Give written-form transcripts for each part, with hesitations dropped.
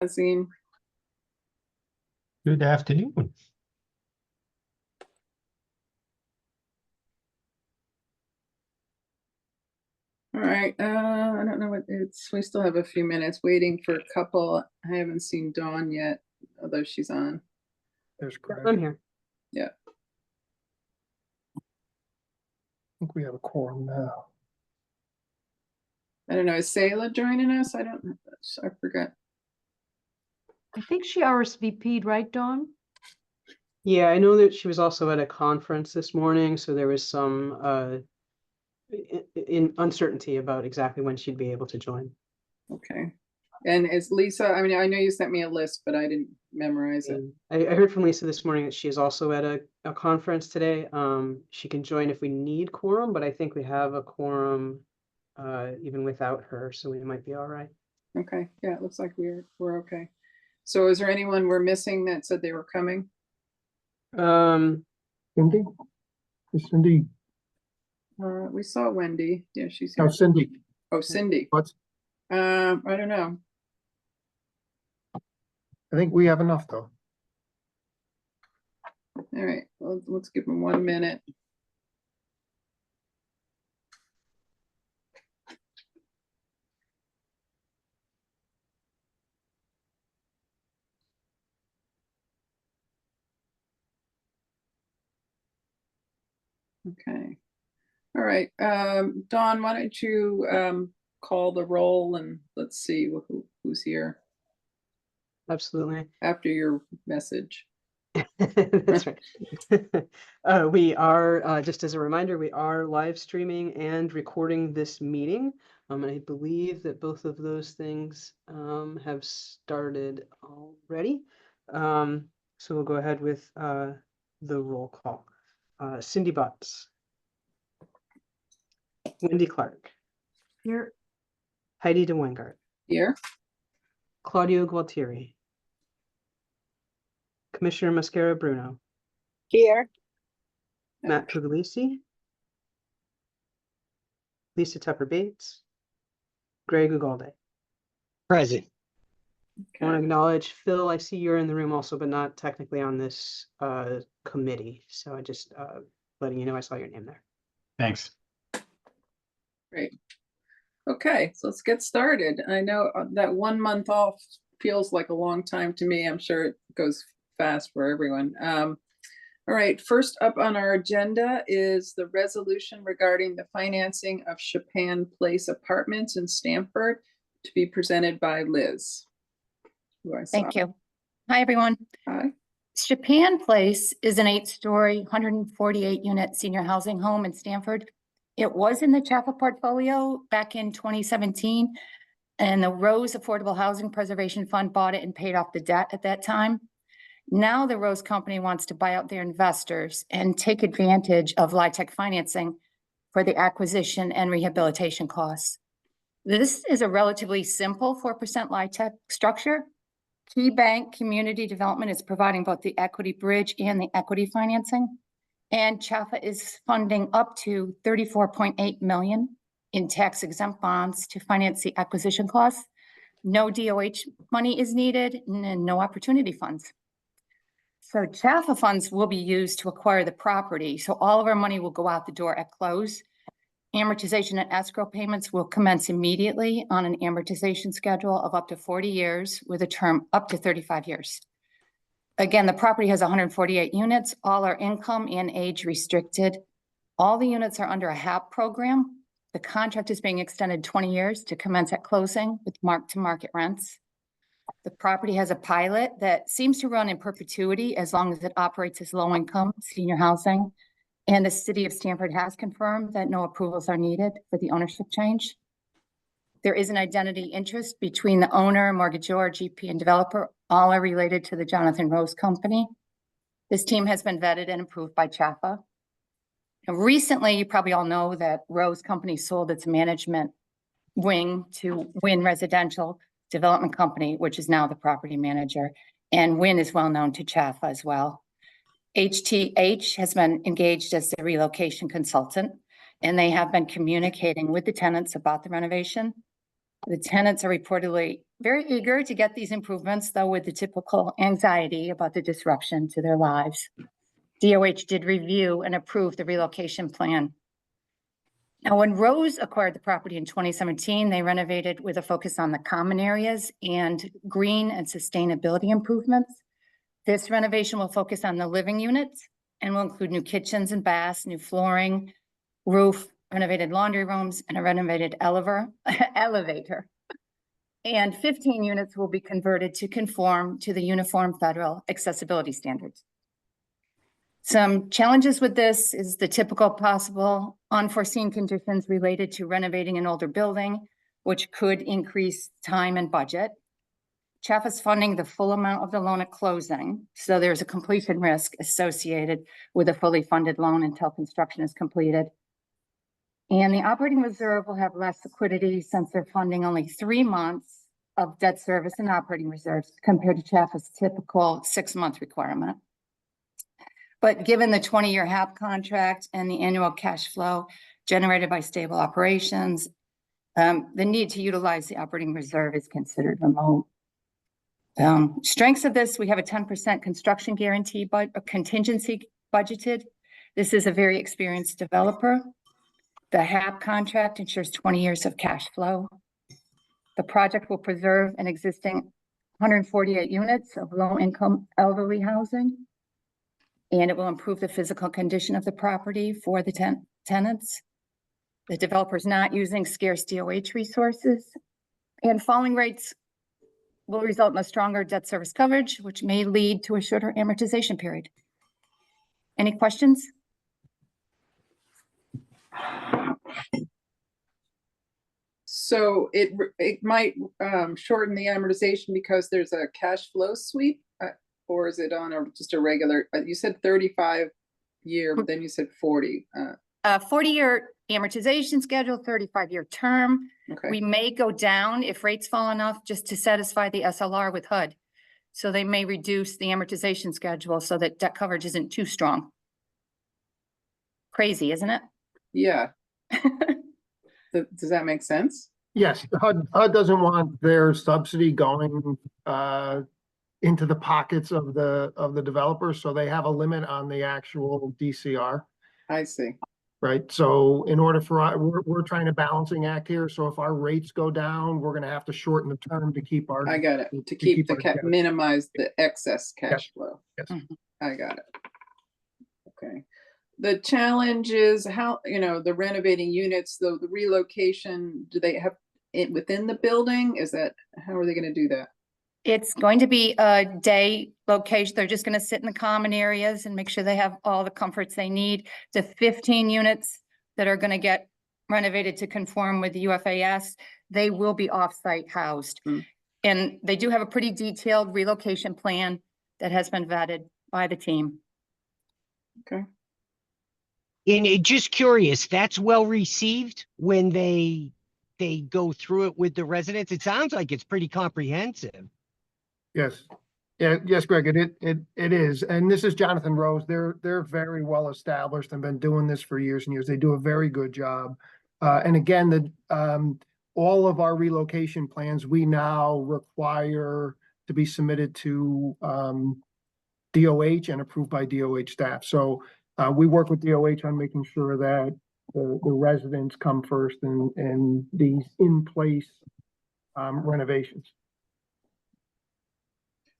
Azine. Good afternoon. All right, I don't know what we still have a few minutes waiting for a couple. I haven't seen Dawn yet, although she's on. There's Greg. I'm here. Yeah. I think we have a quorum now. I don't know, is Sayla joining us? I forgot. I think she RSVP'd, right, Dawn? Yeah, I know that she was also at a conference this morning, so there was some in uncertainty about exactly when she'd be able to join. Okay. And is Lisa, I mean, I know you sent me a list, but I didn't memorize it. And I heard from Lisa this morning that she is also at a conference today. She can join if we need quorum, but I think we have a quorum even without her, so we might be all right. Okay, yeah, it looks like we're okay. So is there anyone we're missing that said they were coming? Cindy? Is Cindy? We saw Wendy. Yeah, she's No, here. Cindy. Oh, Cindy. What? I don't know. I think we have enough though. All right, well, let's give them 1 minute. Okay. All right, Dawn, why don't you call the roll and let's see who's here Absolutely. after your message. That's right. We are, just as a reminder, we are live streaming and recording this meeting. And I believe that both of those things have started already. So we'll go ahead with the roll call. Cindy Butts. Wendy Clark. Here. Heidi de Wengart. Here. Claudio Gualtieri. Commissioner Mascara Bruno. Here. Matt Puglisi. Lisa Tupper Bates. Greg Ugalde. Present. I want to acknowledge Phil. I see you're in the room also, but not technically on this committee. So I just letting you know I saw your name there. Thanks. Great. Okay, so let's get started. I know that 1 month off feels like a long time to me. I'm sure it goes fast for everyone. All right, first up on our agenda is the resolution regarding the financing of Chapin Place Apartments in Stamford, to be presented by Liz. Thank you. Hi, everyone. Hi. Chapin Place is an 8-story, 148-unit senior housing home in Stamford. It was in the CHFA portfolio back in 2017, and the Rose Affordable Housing Preservation Fund bought it and paid off the debt at that time. Now the Rose Company wants to buy out their investors and take advantage of LIHTC financing for the acquisition and rehabilitation costs. This is a relatively simple 4% LIHTC structure. Key Bank Community Development is providing both the equity bridge and the equity financing. And CHFA is funding up to $34.8 million in tax exempt bonds to finance the acquisition costs. No DOH money is needed and no opportunity funds. So CHFA funds will be used to acquire the property. So all of our money will go out the door at close. Amortization and escrow payments will commence immediately on an amortization schedule of up to 40 years with a term up to 35 years. Again, the property has 148 units. All are income and age restricted. All the units are under a HAP program. The contract is being extended 20 years to commence at closing with mark-to-market rents. The property has a pilot that seems to run in perpetuity as long as it operates as low-income senior housing. And the city of Stamford has confirmed that no approvals are needed for the ownership change. There is an identity interest between the owner, mortgagor, GP, and developer. All are related to the Jonathan Rose Company. This team has been vetted and approved by CHFA. Now, recently, you probably all know that Rose Company sold its management wing to Wynn Residential Development Company, which is now the property manager. And Wynn is well known to CHFA as well. HTH has been engaged as the relocation consultant, and they have been communicating with the tenants about the renovation. The tenants are reportedly very eager to get these improvements, though with the typical anxiety about the disruption to their lives. DOH did review and approve the relocation plan. Now, when Rose acquired the property in 2017, they renovated with a focus on the common areas and green and sustainability improvements. This renovation will focus on the living units and will include new kitchens and baths, new flooring, roof, renovated laundry rooms, and a renovated elevator. And 15 units will be converted to conform to the uniform federal accessibility standards. Some challenges with this is the typical possible unforeseen conditions related to renovating an older building, which could increase time and budget. CHFA is funding the full amount of the loan at closing, so there's a completion risk associated with a fully funded loan until construction is completed. And the operating reserve will have less liquidity since they're funding only 3 months of debt service and operating reserves compared to CHFA's typical 6-month requirement. But given the 20-year HAP contract and the annual cash flow generated by stable operations, the need to utilize the operating reserve is considered remote. Strengths of this, we have a 10% construction guarantee, but a contingency budgeted. This is a very experienced developer. The HAP contract ensures 20 years of cash flow. The project will preserve an existing 148 units of low-income elderly housing, and it will improve the physical condition of the property for the tenants. The developer is not using scarce DOH resources, and falling rates will result in a stronger debt service coverage, which may lead to a shorter amortization period. Any questions? So it might shorten the amortization because there's a cash flow sweep, or is it on just a regular? You said 35-year, but then you said 40. 40-year amortization schedule, 35-year term. Okay. We may go down if rates fall enough just to satisfy the SLR with HUD. So they may reduce the amortization schedule so that debt coverage isn't too strong. Crazy, isn't it? Yeah. Does that make sense? Yes, HUD doesn't want their subsidy going into the pockets of the developers, so they have a limit on the actual DCR. I see. Right, so in order for we're trying to balancing act here. So if our rates go down, we're going to have to shorten the term to keep our. I got it. To keep the minimize the excess cash Yes. flow. Yes. I got it. Okay. The challenge is how, the renovating units, the relocation, do they have it within the building? How are they going to do that? It's going to be a day location. They're just going to sit in the common areas and make sure they have all the comforts they need. The 15 units that are going to get renovated to conform with the UFAS, they will be off-site housed. And they do have a pretty detailed relocation plan that has been vetted by the team. Okay. And just curious, that's well received when they go through it with the residents. It sounds like it's pretty comprehensive. Yes. Yeah, yes, Greg, it is. And this is Jonathan Rose. They're very well established and been doing this for years and years. They do a very good job. And again, all of our relocation plans, we now require to be submitted to DOH and approved by DOH staff. So we work with DOH on making sure that the residents come first in these in-place renovations.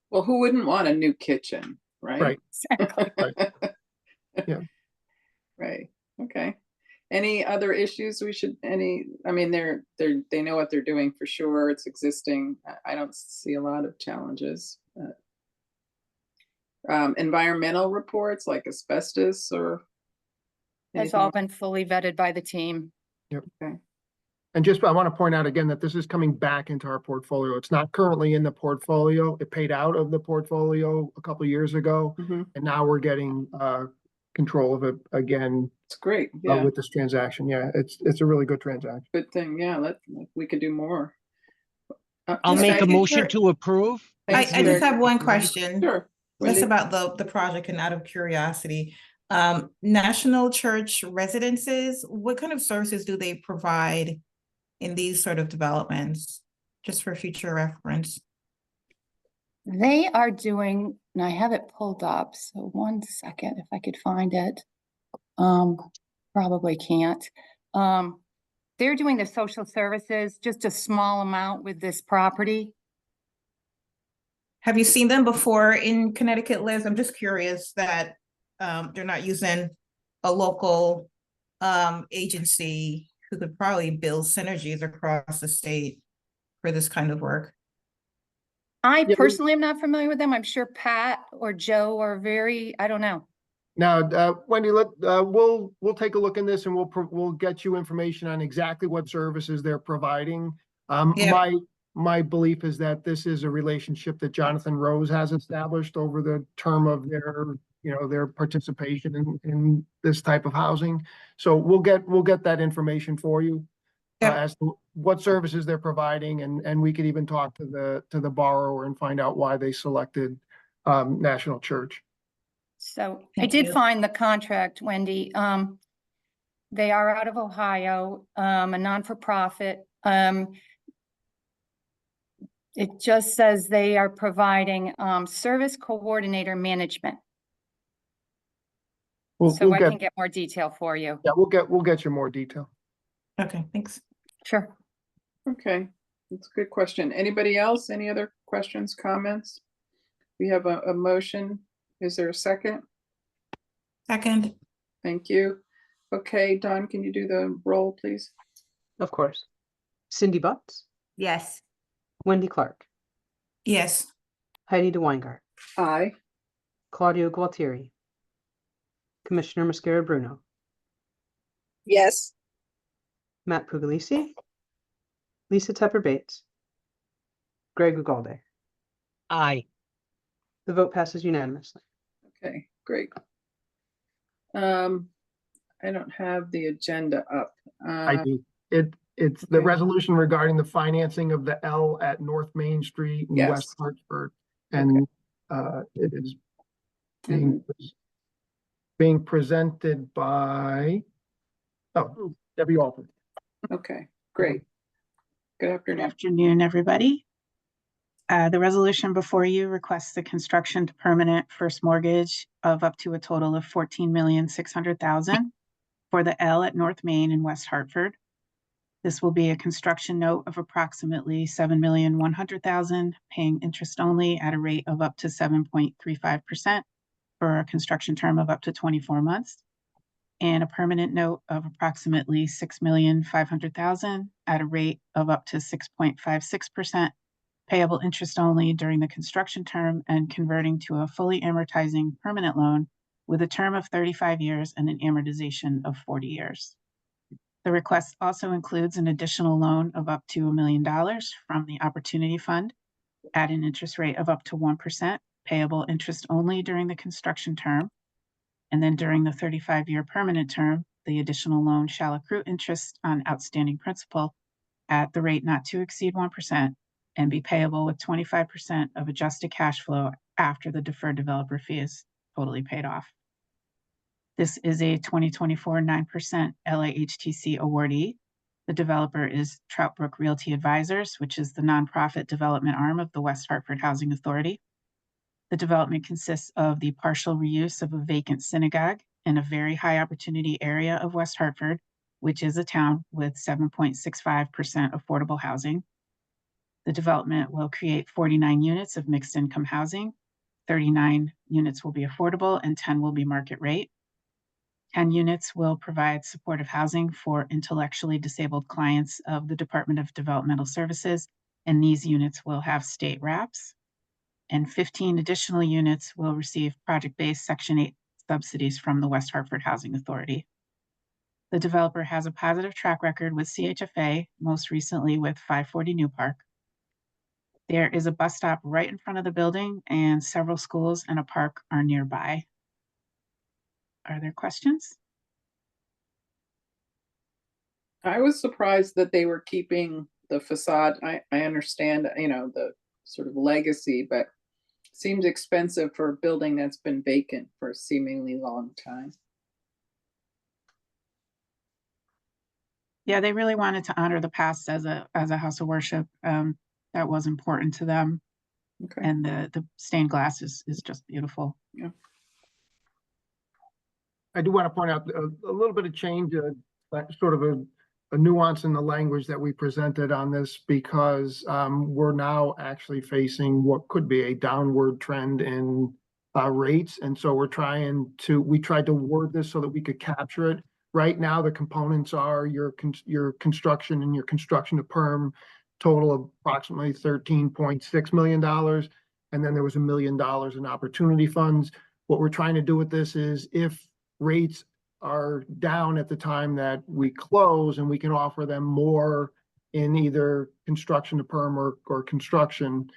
Well, who wouldn't want a new kitchen, right? Right. Exactly. Right. Yeah. Right. Okay. Any other issues I mean, they know what they're doing for sure. It's existing. I don't see a lot of challenges. Environmental reports like asbestos or Has all been fully vetted by the team. Yep. Okay. And just, I want to point out again that this is coming back into our portfolio. It's not currently in the portfolio. It paid out of the portfolio a couple of years ago, and now we're getting control of it again. It's great. Yeah. With this transaction. Yeah, it's a really good transaction. Good thing. Yeah, we could do more. I'll make a motion to approve. I Thanks, just Greg. have one question. Sure. That's Wendy? about the project and out of curiosity. National Church residences, what kind of services do they provide in these sort of developments, just for future reference? They are doing, and I have it pulled up, so one second if I could find it. Probably can't. They're doing the social services, just a small amount with this property. Have you seen them before in Connecticut, Liz? I'm just curious that they're not using a local agency who could probably build synergies across the state for this kind of work. I Yeah, personally am not familiar with them. I'm sure Pat or Joe are very, I don't know. Now, Wendy, we'll take a look in this and we'll get you information on exactly what services they're providing. Yeah. My belief is that this is a relationship that Jonathan Rose has established over the term of their participation in this type of housing. So we'll get that information for you as to what services they're providing, and we could even talk to the borrower and find out why they selected National Church. So I Thank did you. find the contract, Wendy. They are out of Ohio, a non-for-profit. It just says they are providing service coordinator management. So I can get more detail for you. Yeah, we'll get you more detail. Okay, thanks. Sure. Okay, that's a good question. Anybody else? Any other questions, comments? We have a motion. Is there a second? Second. Thank you. Okay, Don, can you do the roll, please? Of course. Cindy Butts, Yes. Wendy Clark, Yes. Heidi DeWeingart, Aye. Claudio Gualtieri, Commissioner Mascara Bruno, Yes. Matt Puglisi, Lisa Tepper Bates, Greg Ugalde. Aye. The vote passes unanimously. Okay, great. I don't have the agenda up. I do. It's the okay. resolution regarding the financing of the L at North Main Street in Yes. West Hartford. And it is being presented by Debbie Alford. Okay, great. Good Good afternoon. afternoon, everybody. The resolution before you requests the construction to permanent first mortgage of up to a total of $14,600,000 for the L at North Main in West Hartford. This will be a construction note of approximately $7,100,000, paying interest only at a rate of up to 7.35% for a construction term of up to 24 months, and a permanent note of approximately $6,500,000 at a rate of up to 6.56%, payable interest only during the construction term and converting to a fully amortizing permanent loan with a term of 35 years and an amortization of 40 years. The request also includes an additional loan of up to $1 million from the Opportunity Fund at an interest rate of up to 1%, payable interest only during the construction term. And then during the 35-year permanent term, the additional loan shall accrue interest on outstanding principal at the rate not to exceed 1% and be payable with 25% of adjusted cash flow after the deferred developer fee is totally paid off. This is a 2024 9% LAHTC awardee. The developer is Troutbrook Realty Advisors, which is the nonprofit development arm of the West Hartford Housing Authority. The development consists of the partial reuse of a vacant synagogue in a very high opportunity area of West Hartford, which is a town with 7.65% affordable housing. The development will create 49 units of mixed income housing. 39 units will be affordable and 10 will be market rate. 10 units will provide supportive housing for intellectually disabled clients of the Department of Developmental Services, and these units will have state wraps. And 15 additional units will receive project-based Section 8 subsidies from the West Hartford Housing Authority. The developer has a positive track record with CHFA, most recently with 540 New Park. There is a bus stop right in front of the building, and several schools and a park are nearby. Are there questions? I was surprised that they were keeping the facade. I understand, the sort of legacy, but seems expensive for a building that's been vacant for a seemingly long time. Yeah, they really wanted to honor the past as a house of worship. That was important to them. Okay. And the stained glass is just beautiful. I do want to point out a little bit of change, like sort of a nuance in the language that we presented on this, because we're now actually facing what could be a downward trend in rates. And so we tried to word this so that we could capture it. Right now, the components are your construction and your construction to perm total of approximately $13.6 million. And then there was $1 million in opportunity funds. What we're trying to do with this is, if rates are down at the time that we close and we can offer them more in either construction to perm or construction,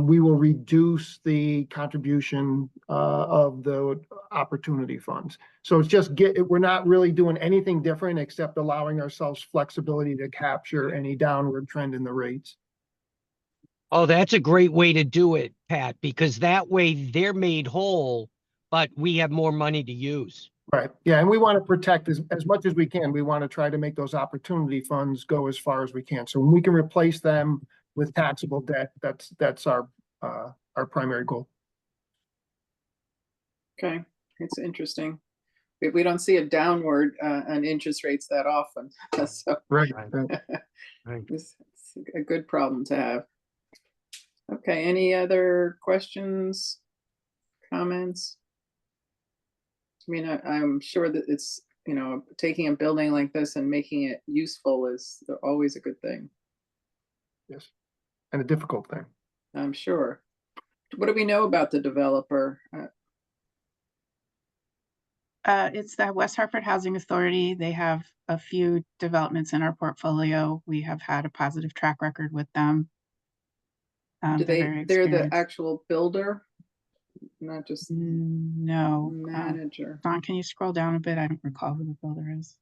we will reduce the contribution of the opportunity funds. So it's just we're not really doing anything different except allowing ourselves flexibility to capture any downward trend in the rates. Oh, that's a great way to do it, Pat, because that way they're made whole, but we have more money to use. Right. Yeah. And we want to protect as much as we can. We want to try to make those opportunity funds go as far as we can. So when we can replace them with taxable debt, that's our primary goal. Okay, it's interesting. We don't see a downward on interest rates that often. So Right. Right. it's a good problem to have. Okay, any other questions, comments? I mean, I'm sure that it's, taking a building like this and making it useful is always a good thing. Yes. And a difficult thing. I'm sure. What do we know about the developer? It's the West Hartford Housing Authority. They have a few developments in our portfolio. We have had a positive track record with them. They're the experienced. actual builder, not just No. manager. Don, can you scroll down a bit? I don't recall who the builder is.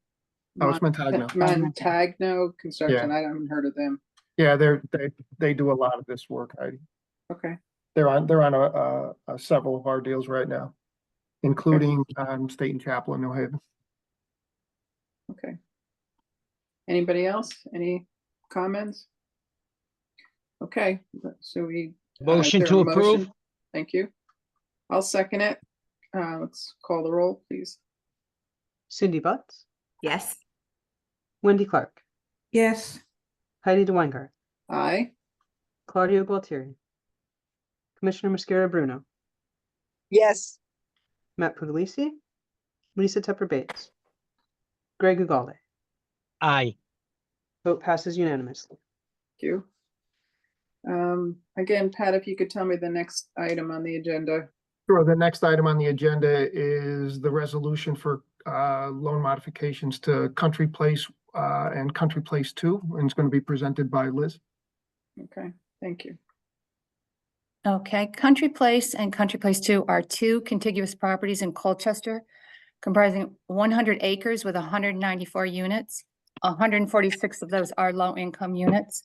Oh, it's Montagno. Montagno Construction. Yeah. I haven't heard of them. Yeah, they do a lot of this work. Okay. They're on several of our deals right now, including State and Chapel in New Haven. Okay. Anybody else? Any comments? Okay, so is Motion there to a approve? motion? Thank you. I'll second it. Let's call the roll, please. Cindy Butts, Yes. Wendy Clark, Yes. Heidi DeWeingart, Aye. Claudio Gualtieri, Commissioner Mascara Bruno, Yes. Matt Puglisi, Lisa Tepper Bates, Greg Ugalde. Aye. Vote passes unanimously. Thank you. Again, Pat, if you could tell me the next item on the agenda. Sure. The next item on the agenda is the resolution for loan modifications to Country Place and Country Place 2, and it's going to be presented by Liz. Okay, thank you. Okay, Country Place and Country Place 2 are two contiguous properties in Colchester comprising 100 acres with 194 units. 146 of those are low-income units.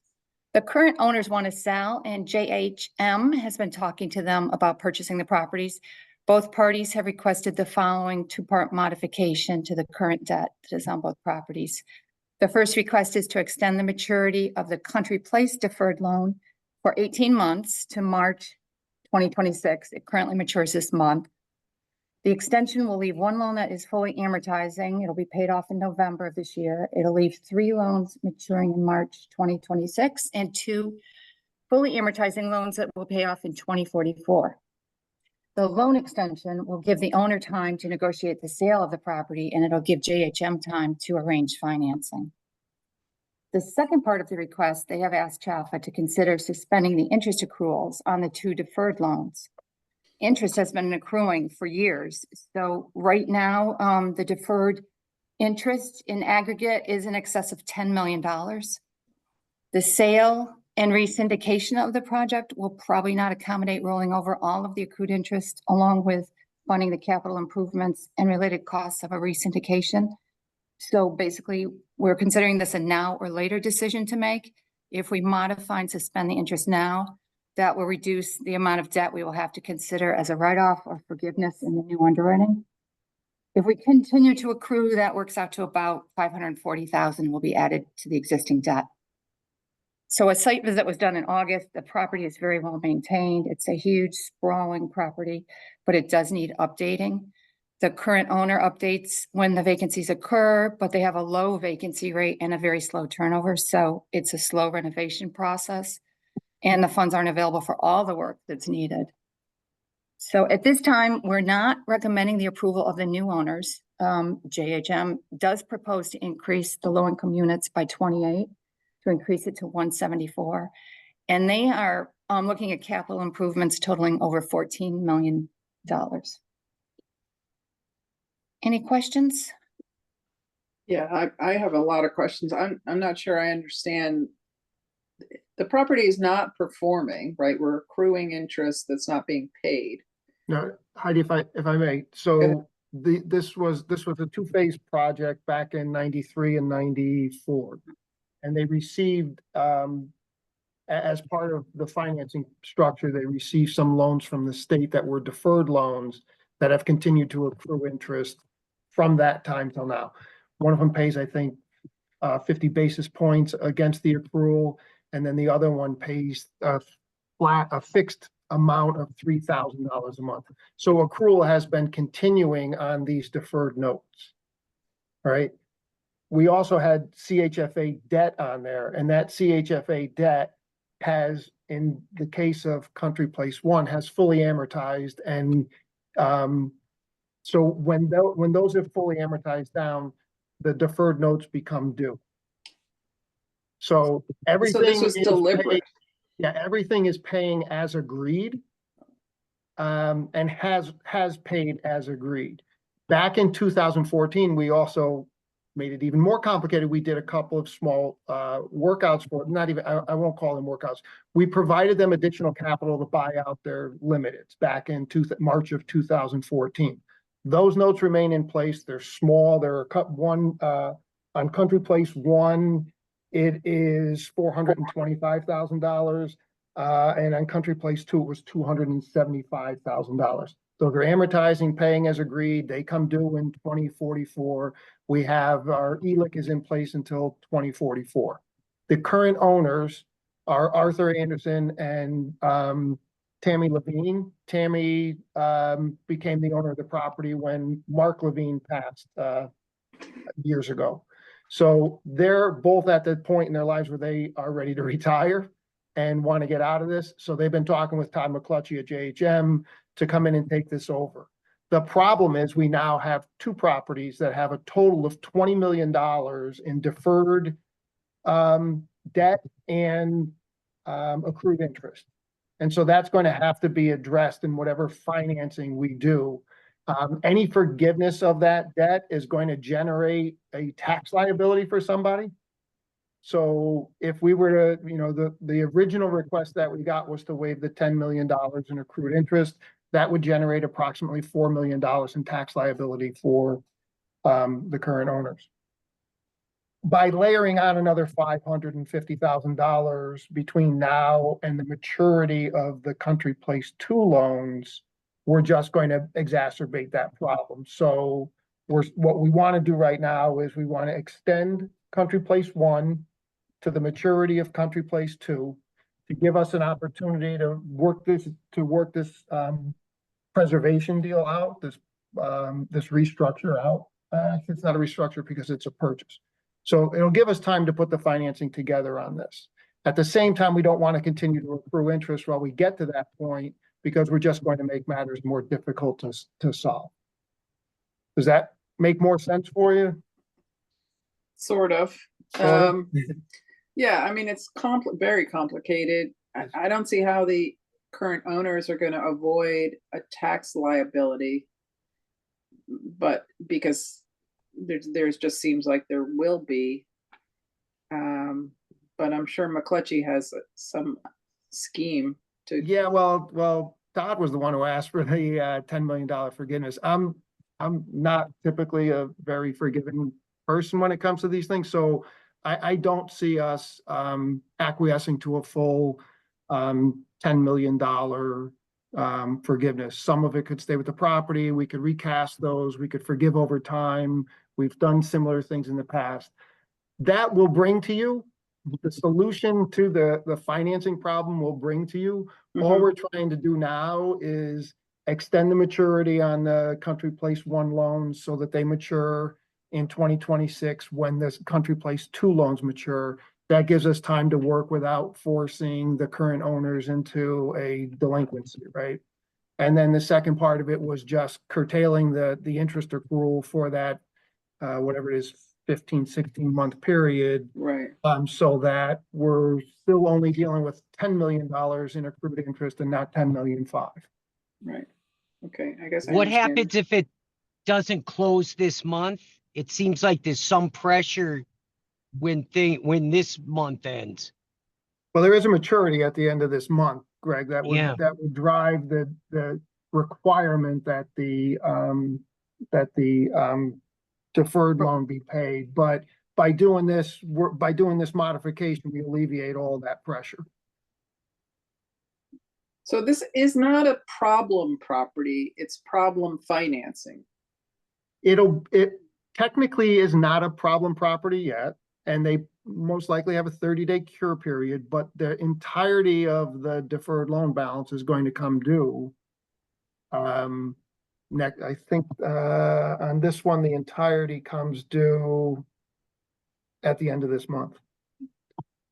The current owners want to sell, and JHM has been talking to them about purchasing the properties. Both parties have requested the following two-part modification to the current debt that is on both properties. The first request is to extend the maturity of the Country Place deferred loan for 18 months to March 2026. It currently matures this month. The extension will leave one loan that is fully amortizing. It'll be paid off in November of this year. It'll leave 3 loans maturing in March 2026 and 2 fully amortizing loans that will pay off in 2044. The loan extension will give the owner time to negotiate the sale of the property, and it'll give JHM time to arrange financing. The second part of the request, they have asked CHFA to consider suspending the interest accruals on the 2 deferred loans. Interest has been accruing for years. So right now, the deferred interest in aggregate is in excess of $10 million. The sale and resyndication of the project will probably not accommodate rolling over all of the accrued interest, along with funding the capital improvements and related costs of a resyndication. So basically, we're considering this a now or later decision to make. If we modify and suspend the interest now, that will reduce the amount of debt we will have to consider as a write-off or forgiveness in the new underwriting. If we continue to accrue, that works out to about 540,000 will be added to the existing debt. So a site visit was done in August. The property is very well maintained. It's a huge sprawling property, but it does need updating. The current owner updates when the vacancies occur, but they have a low vacancy rate and a very slow turnover. So it's a slow renovation process, and the funds aren't available for all the work that's needed. So at this time, we're not recommending the approval of the new owners. JHM does propose to increase the low-income units by 28, to increase it to 174. And they are looking at capital improvements totaling over $14 million. Any questions? Yeah, I have a lot of questions. I'm not sure I understand. The property is not performing, right? We're accruing interest that's not being paid. No, Heidi, if I may, so this was a two-phase project back in 93 and 94. And they received, as part of the financing structure, they received some loans from the state that were deferred loans that have continued to accrue interest from that time till now. One of them pays, I think, 50 basis points against the accrual, and then the other one pays a fixed amount of $3,000 a month. So accrual has been continuing on these deferred notes, right? We also had CHFA debt on there, and that CHFA debt has, in the case of Country Place 1, has fully amortized. And so when those have fully amortized down, the deferred notes become due. So everything this was deliberate. everything is paying as agreed, and has paid as agreed. Back in 2014, we also made it even more complicated. We did a couple of small workouts for, not even, I won't call them workouts. We provided them additional capital to buy out their limiteds back in March of 2014. Those notes remain in place. They're small. They're one on Country Place 1. It is $425,000. And on Country Place 2, it was $275,000. So they're amortizing, paying as agreed. They come due in 2044. We have our ELIC is in place until 2044. The current owners are Arthur Anderson and Tammy Levine. Tammy became the owner of the property when Mark Levine passed years ago. So they're both at the point in their lives where they are ready to retire and want to get out of this. So they've been talking with Todd McClutchy at JHM to come in and take this over. The problem is we now have two properties that have a total of $20 million in deferred debt and accrued interest. And so that's going to have to be addressed in whatever financing we do. Any forgiveness of that debt is going to generate a tax liability for somebody. So if we were to, the original request that we got was to waive the $10 million in accrued interest. That would generate approximately $4 million in tax liability for the current owners. By layering on another $550,000 between now and the maturity of the Country Place 2 loans, we're just going to exacerbate that problem. So what we want to do right now is we want to extend Country Place 1 to the maturity of Country Place 2 to give us an opportunity to work this preservation deal out, this restructure out. It's not a restructure because it's a purchase. So it'll give us time to put the financing together on this. At the same time, we don't want to continue to accrue interest while we get to that point, because we're just going to make matters more difficult to solve. Does that make more sense for you? Sort of. Yeah, I mean, it's very complicated. I don't see how the current owners are going to avoid a tax liability, but because there's just seems like there will be. But I'm sure McClutchy has some scheme to. Yeah, well, Todd was the one who asked for the $10 million forgiveness. I'm not typically a very forgiving person when it comes to these things, so I don't see us acquiescing to a full $10 million forgiveness. Some of it could stay with the property. We could recast those. We could forgive over time. We've done similar things in the past. That will bring to you the solution to the financing problem will bring to you. All Mhm. we're trying to do now is extend the maturity on the Country Place 1 loans so that they mature in 2026 when this Country Place 2 loans mature. That gives us time to work without forcing the current owners into a delinquency, right? And then the second part of it was just curtailing the interest accrual for that, whatever it is, 15, 16-month period, Right. so that we're still only dealing with $10 million in accrued interest and not 10,000,005. Right. Okay, I guess I What understand. happens if it doesn't close this month? It seems like there's some pressure when this month ends. Well, there is a maturity at the end of this month, Greg, that would Yeah. drive the requirement that the deferred loan be paid. But by doing this modification, we alleviate all of that pressure. So this is not a problem property, it's problem financing. It technically is not a problem property yet, and they most likely have a 30-day cure period, but the entirety of the deferred loan balance is going to come due. Next, I think, on this one, the entirety comes due at the end of this month.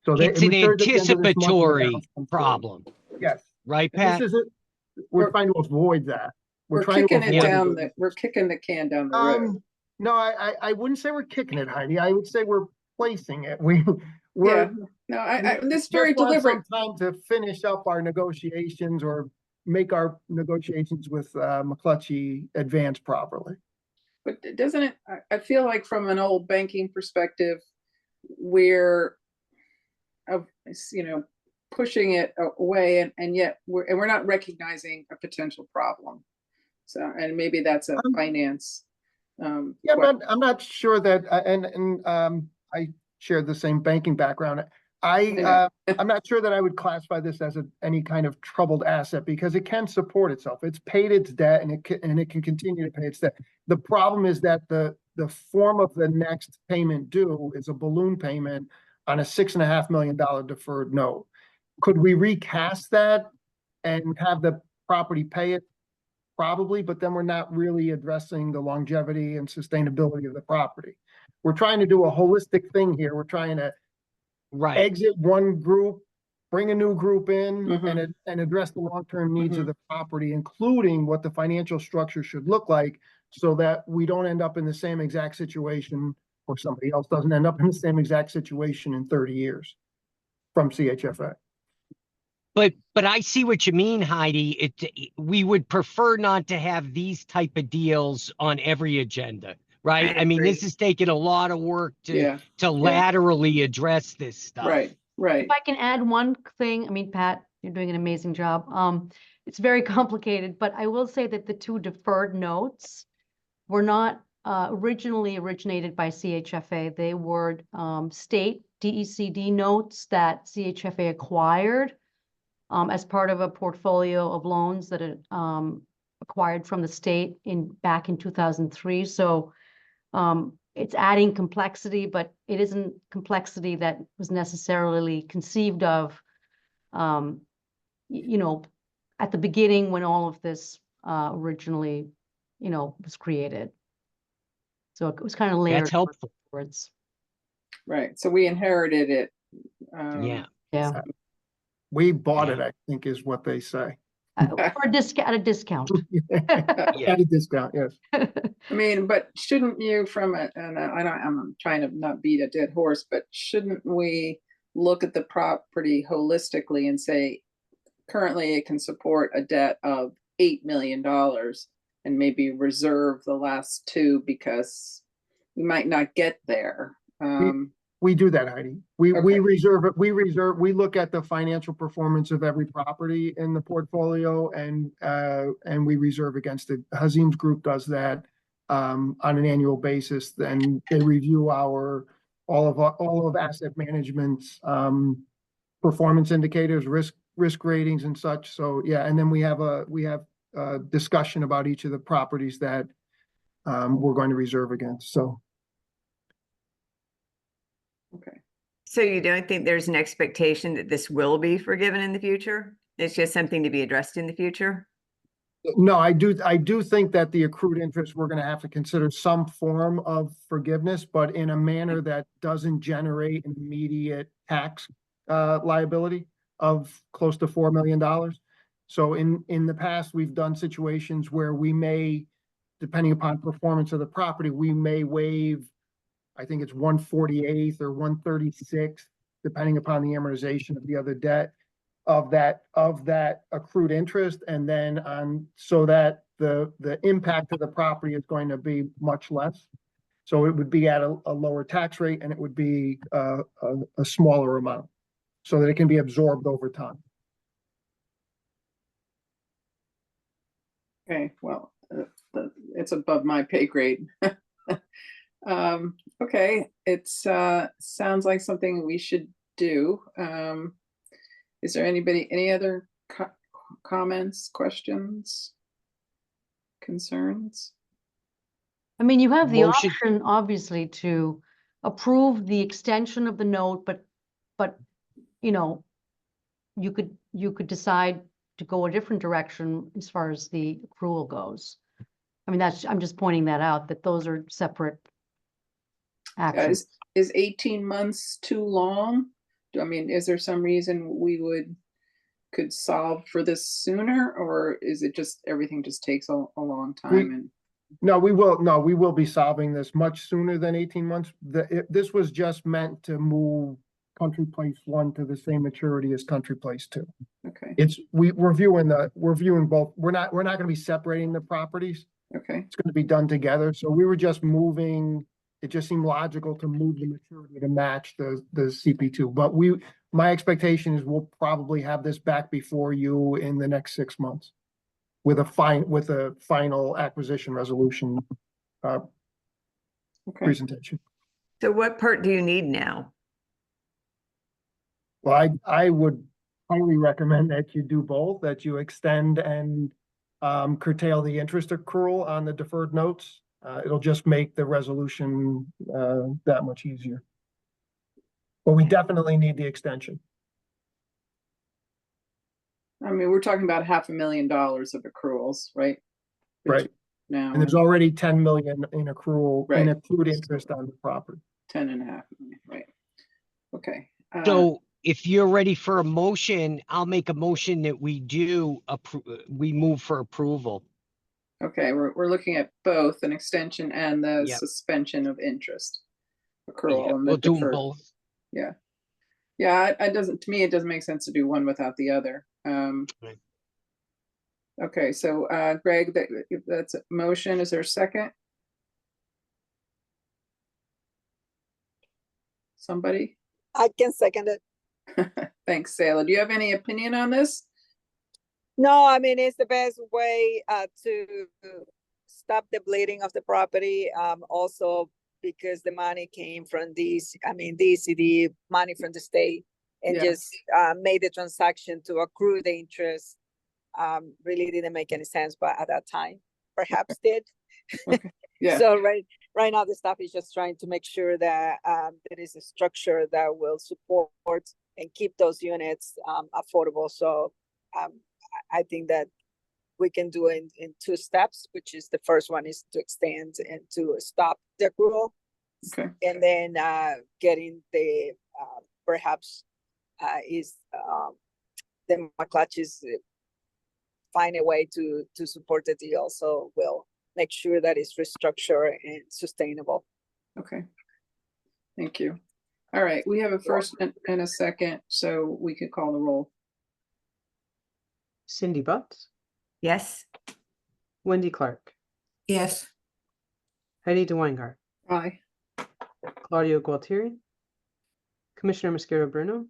So It's an matures at the end of this month, and the anticipatory balance comes due. problem, Yes, right, and Pat? this is it. We're trying to avoid that. We're trying to kicking it avoid down doing we're kicking the can down the road. No, I wouldn't say we're kicking it, Heidi. I would say we're placing it. Yeah, We're no, this is we very just want deliberate. some time to finish up our negotiations or make our negotiations with McClutchy advance properly. But doesn't it, I feel like from an old banking perspective, we're, pushing it away and yet we're not recognizing a potential problem. So, and maybe that's a finance. Yeah, I'm not sure that, I share the same banking background. I'm not sure that I would classify this as any kind of troubled asset because it can support itself. It's paid its debt and it can continue to pay its debt. The problem is that the form of the next payment due is a balloon payment on a $6.5 million deferred note. Could we recast that and have the property pay it? Probably, but then we're not really addressing the longevity and sustainability of the property. We're trying to do a holistic thing here. We're trying to exit one group, bring a new group in, and address the long-term needs of the property, including what the financial structure should look like so that we don't end up in the same exact situation or somebody else doesn't end up in the same exact situation in 30 years from CHFA. But I see what you mean, Heidi. We would prefer not to have these type of deals on every agenda, right? I mean, this is taking a lot of work to laterally address this stuff. Right. If I can add one thing, I mean, Pat, you're doing an amazing job. It's very complicated, but I will say that the two deferred notes were not originally originated by CHFA. They were state DECD notes that CHFA acquired as part of a portfolio of loans that it acquired from the state back in 2003. So it's adding complexity, but it isn't complexity that was necessarily conceived of, at the beginning when all of this originally, was created. So it was kind of layered. That's helpful. Afterwards. Right. So we inherited it. Yeah. We bought it, I think, is what they say. For a discount, at a discount. At a discount, yes. I mean, but shouldn't you I'm trying to not beat a dead horse, but shouldn't we look at the property holistically and say, currently it can support a debt of $8 million and maybe reserve the last two because we might not get there. We do that, Heidi. We reserve it. We look at the financial performance of every property in the portfolio and we reserve against it. Hazim's group does that on an annual basis. Then they review all of asset management's performance indicators, risk risk ratings and such. So yeah, and then we have a discussion about each of the properties that we're going to reserve against. So Okay. So you don't think there's an expectation that this will be forgiven in the future? It's just something to be addressed in the future? no, I do think that the accrued interest, we're going to have to consider some form of forgiveness, but in a manner that doesn't generate an immediate tax liability of close to $4 million. So in the past, we've done situations where we may, depending upon performance of the property, we may waive, I think it's 1/48 or 1/36, depending upon the amortization of the other debt of that accrued interest, and then so that the impact of the property is going to be much less. So it would be at a lower tax rate, and it would be a smaller amount, so that it can be absorbed over time. Okay, well, it's above my pay grade. Okay, it's sounds like something we should do. Is there any other comments, questions, concerns? I mean, you have the Motion. option, obviously, to approve the extension of the note, but, you know, you could decide to go a different direction as far as the accrual goes. I mean, I'm just pointing that out, that those are separate actions. Is 18 months too long? I mean, is there some reason we could solve for this sooner, or is it just everything just takes a long time? No, we will be solving this much sooner than 18 months. This was just meant to move Country Place 1 to the same maturity as Country Place 2. Okay. We're viewing both. We're not going to be separating the properties. Okay. It's going to be done together. So we were just moving. It just seemed logical to move the maturity to match the CP2. But my expectation is we'll probably have this back before you in the next 6 months with a final acquisition resolution presentation. So what part do you need now? Well, I would highly recommend that you do both, that you extend and curtail the interest accrual on the deferred notes. It'll just make the resolution that much easier. But we definitely need the extension. I mean, we're talking about $500,000 of accruals, right? Right. Now, And there's already 10 million in accrual, Right. in accrued interest on the property. 10.5 million, right? Okay. So if you're ready for a motion, I'll make a motion that we move for approval. Okay, we're looking at both an extension and the Yep. suspension of interest accrual. Yeah, And the we'll do them deferred. both. Yeah. Yeah, to me, it doesn't make sense to do one without the other. Right. Okay, so Greg, that's a motion. Is there a second? Somebody? I can second it. Thanks, Sayla. Do you have any opinion on this? No, I mean, it's the best way to stop the bleeding of the property. Also because the money came from DCD money from the state, and Yeah. just made the transaction to accrue the interest. Really didn't make any sense, but at that time, perhaps did. Okay. Yeah. So right now, the staff is just trying to make sure that there is a structure that will support and keep those units affordable. So I think that we can do it in 2 steps, which is the first one is to extend and to stop the accrual. Okay. And then getting the perhaps is the McClatches find a way to support the deal. So we'll make sure that it's restructured and sustainable. Okay. Thank you. All right, we have a first and a second, so we could call the roll. Cindy Butts, Yes? Wendy Clark, Yes. Heidi DeWeingart, Aye. Claudio Gualtieri, Commissioner Mosquero Bruno,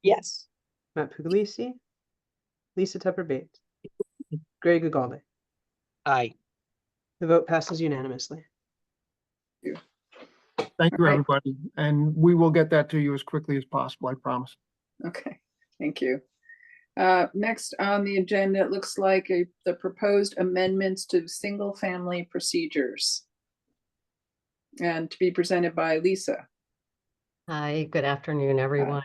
Yes. Matt Puglisi, Lisa Tepper Bates, Greg Ugalde. Aye. The vote passes unanimously. Thank you, All right. everybody. And we will get that to you as quickly as possible, I promise. Okay, thank you. Next on the agenda, it looks like the proposed amendments to single-family procedures. And to be presented by Lisa. Hi, good afternoon, everyone.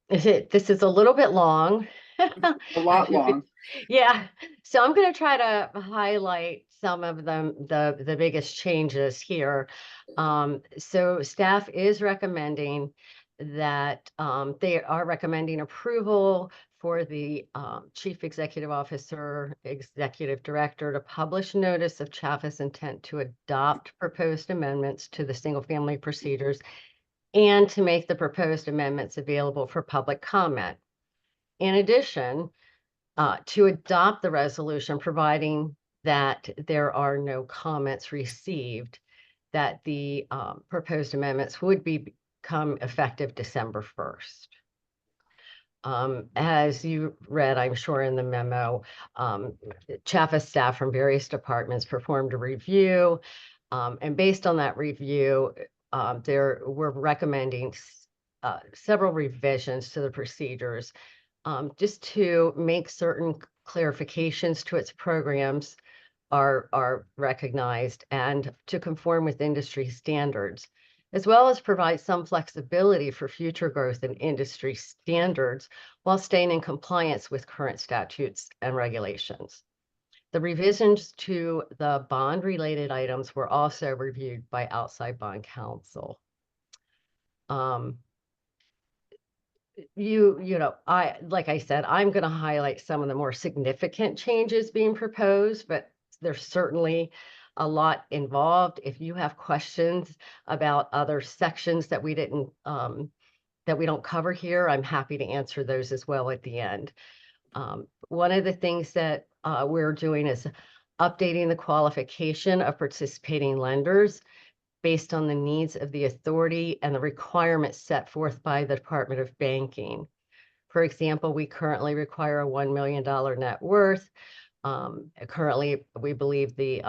This is a little bit long. A lot long. Yeah, so I'm going to try to highlight some of them, the biggest changes here. So staff is recommending that they are recommending approval for the Chief Executive Officer, Executive Director to publish notice of CHFA's intent to adopt proposed amendments to the single-family procedures and to make the proposed amendments available for public comment. In addition, to adopt the resolution, providing that there are no comments received, that the proposed amendments would become effective December 1st. As you read, I'm sure in the memo, CHFA staff from various departments performed a review, and based on that review, we're recommending several revisions to the procedures, just to make certain clarifications to its programs are recognized and to conform with industry standards, as well as provide some flexibility for future growth in industry standards while staying in compliance with current statutes and regulations. The revisions to the bond-related items were also reviewed by outside bond counsel. Like I said, I'm going to highlight some of the more significant changes being proposed, but there's certainly a lot involved. If you have questions about other sections that we didn't, that we don't cover here, I'm happy to answer those as well at the end. One of the things that we're doing is updating the qualification of participating lenders based on the needs of the authority and the requirements set forth by the Department of Banking. For example, we currently require a $1 million net worth. Currently, we believe the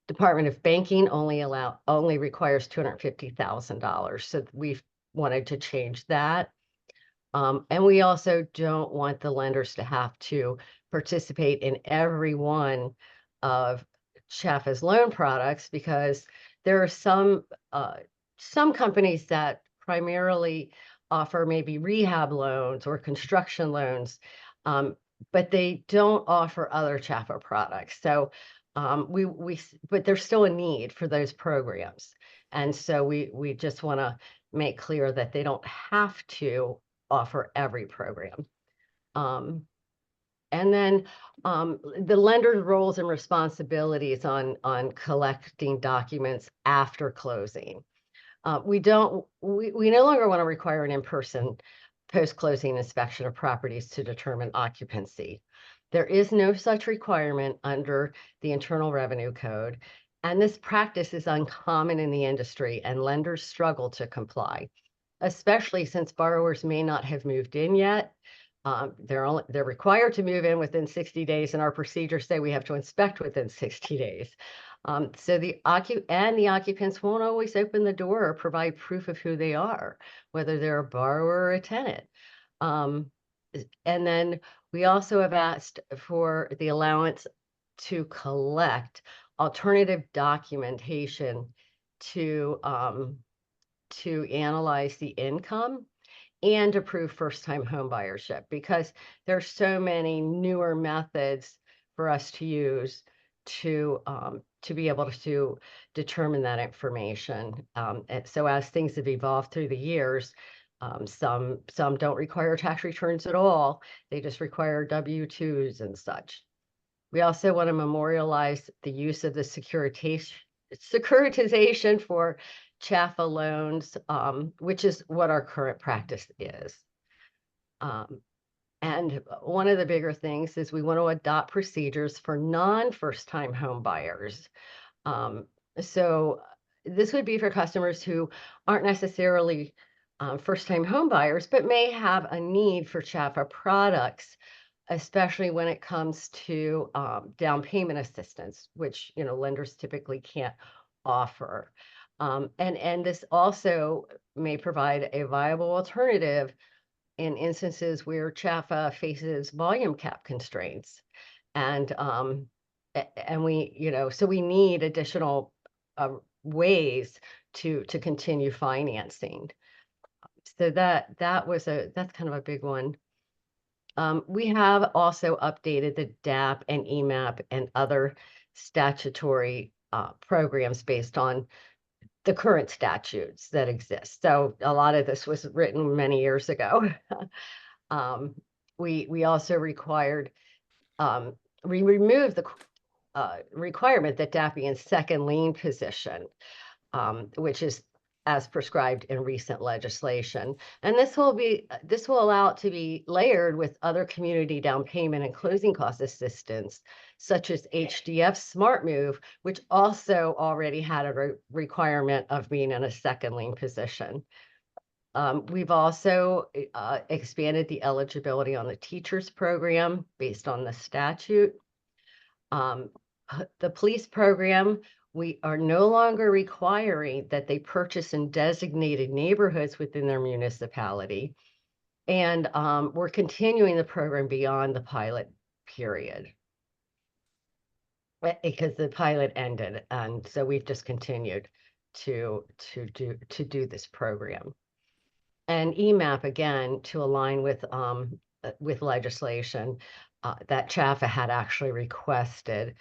Department of Banking only requires $250,000. So we've wanted to change that. And we also don't want the lenders to have to participate in every one of CHFA's loan products, because there are some companies that primarily offer maybe rehab loans or construction loans, but they don't offer other CHFA products. So but there's still a need for those programs. And so we just want to make clear that they don't have to offer every program. And then the lender's roles and responsibilities on collecting documents after closing. We no longer want to require an in-person post-closing inspection of properties to determine occupancy. There is no such requirement under the Internal Revenue Code, and this practice is uncommon in the industry, and lenders struggle to comply, especially since borrowers may not have moved in yet. They're required to move in within 60 days, and our procedures say we have to inspect within 60 days. So the occupants won't always open the door or provide proof of who they are, whether they're a borrower or a tenant. And then we also have asked for the allowance to collect alternative documentation to analyze the income and approve first-time home buyership, because there's so many newer methods for us to use to be able to determine that information. And so as things have evolved through the years, some don't require tax returns at all. They just require W-2s and such. We also want to memorialize the use of the securitization for CHFA loans, which is what our current practice is. And one of the bigger things is we want to adopt procedures for non-first-time home buyers. So this would be for customers who aren't necessarily first-time home buyers, but may have a need for CHFA products, especially when it comes to down payment assistance, which lenders typically can't offer. And this also may provide a viable alternative in instances where CHFA faces volume cap constraints. And we, so we need additional ways to continue financing. So that's kind of a big one. We have also updated the DAP and EMAP and other statutory programs based on the current statutes that exist. So a lot of this was written many years ago. We also required, we removed the requirement that DAP be in second lien position, which is as prescribed in recent legislation. And this will allow it to be layered with other community down payment and closing cost assistance, such as HDF Smart Move, which also already had a requirement of being in a second lien position. We've also expanded the eligibility on the teachers program based on the statute. The police program, we are no longer requiring that they purchase in designated neighborhoods within their municipality. And we're continuing the program beyond the pilot period, because the pilot ended. And so we've just continued to do this program. And EMAP, again, to align with legislation that CHFA had actually requested.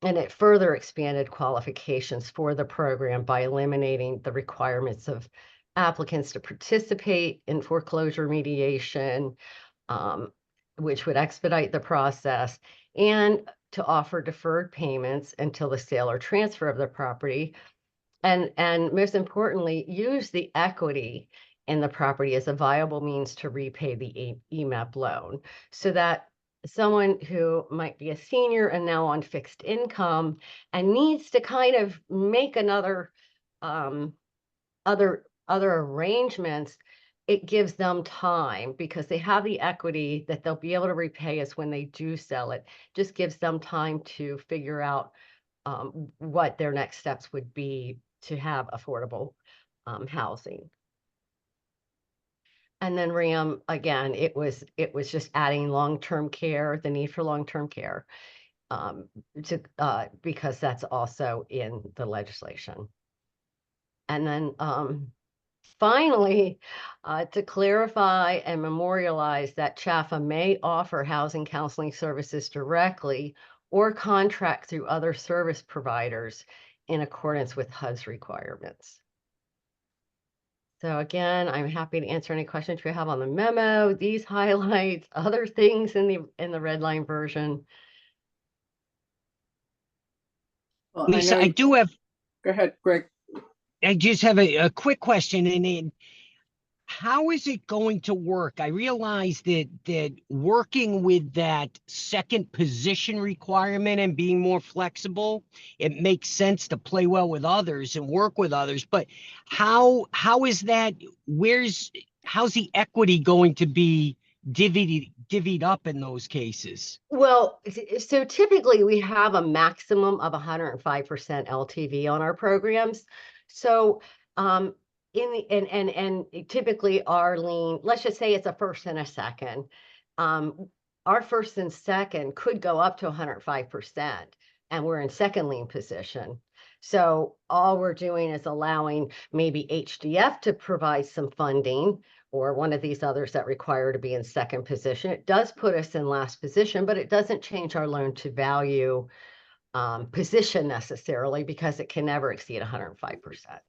And it further expanded qualifications for the program by eliminating the requirements of applicants to participate in foreclosure mediation, which would expedite the process, and to offer deferred payments until the sale or transfer of the property. And most importantly, use the equity in the property as a viable means to repay the EMAP loan, so that someone who might be a senior and now on fixed income and needs to kind of make another other arrangements, it gives them time because they have the equity that they'll be able to repay us when they do sell it. Just gives them time to figure out what their next steps would be to have affordable housing. And then RAM, again, it was just adding long-term care, the need for long-term care, because that's also in the legislation. And then finally, to clarify and memorialize that CHFA may offer housing counseling services directly or contract through other service providers in accordance with HUD's requirements. So again, I'm happy to answer any questions you have on the memo, these highlights, other things in the red line version. Well, Lisa, I do have. Go ahead, Greg. I just have a quick question, and how is it going to work? I realize that working with that second position requirement and being more flexible, it makes sense to play well with others and work with others. But how is that? How's the equity going to be divvied up in those cases? Well, so typically we have a maximum of 105% LTV on our programs. So and typically our lien, let's just say it's a first and a second. Our first and second could go up to 105%, and we're in second lien position. So all we're doing is allowing maybe HDF to provide some funding, or one of these others that require to be in second position. It does put us in last position, but it doesn't change our loan to value position necessarily, because it can never exceed 105%.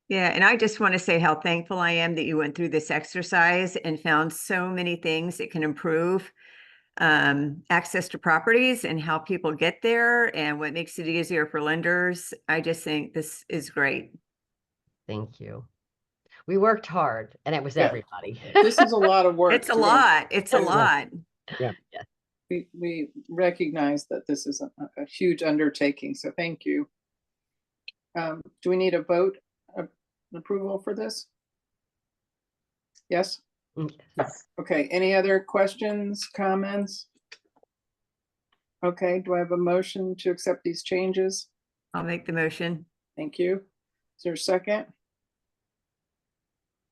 Yeah, and I just want to say how thankful I am that you went through this exercise and found so many things that can improve access to properties and how people get there and what makes it easier for lenders. I just think this is great. Thank you. We worked hard, and it was everybody. This is a lot of work. It's a lot. It's a lot. Yeah. We recognize that this is a huge undertaking, so thank you. Do we need a vote approval for this? Yes? Yes. Okay, any other questions, comments? Okay, do I have a motion to accept these changes? I'll make the motion. Thank you. Is there a second?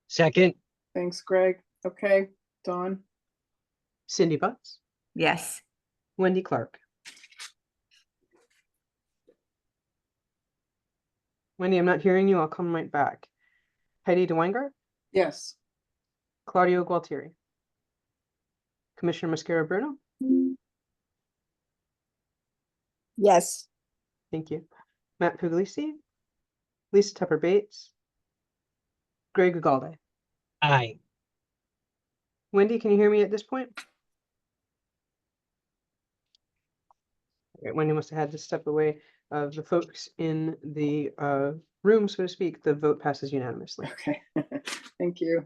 Second. Thanks, Greg. Okay, Dawn? Cindy Butts, Yes. Wendy Clark. Wendy, I'm not hearing you. I'll come right back. Heidi DeWeingart, Yes. Claudio Gualtieri, Commissioner Mascara Bruno. Yes. Thank you. Matt Puglisi, Lisa Tepper Bates, Greg Ugalde. Aye. Wendy, can you hear me at this point? Okay, Wendy must have had to step away. The folks in the room, so to speak, the vote passes unanimously. Okay, thank you.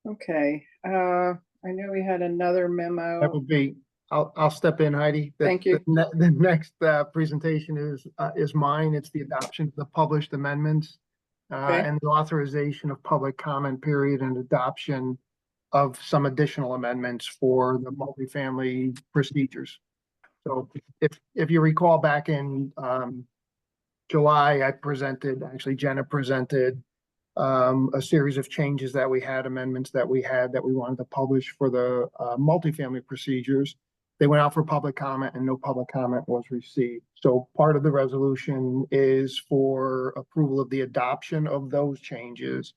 Okay, I know we had another That memo. would be, I'll step in, Heidi. Thank you. The next presentation is mine. It's the adoption of the published amendments Okay. and the authorization of public comment period and adoption of some additional amendments for the multifamily procedures. So if you recall back in July, I presented, actually Jenna presented a series of changes that we had, amendments that we had that we wanted to publish for the multifamily procedures. They went out for public comment and no public comment was received. So part of the resolution is for approval of the adoption of those changes.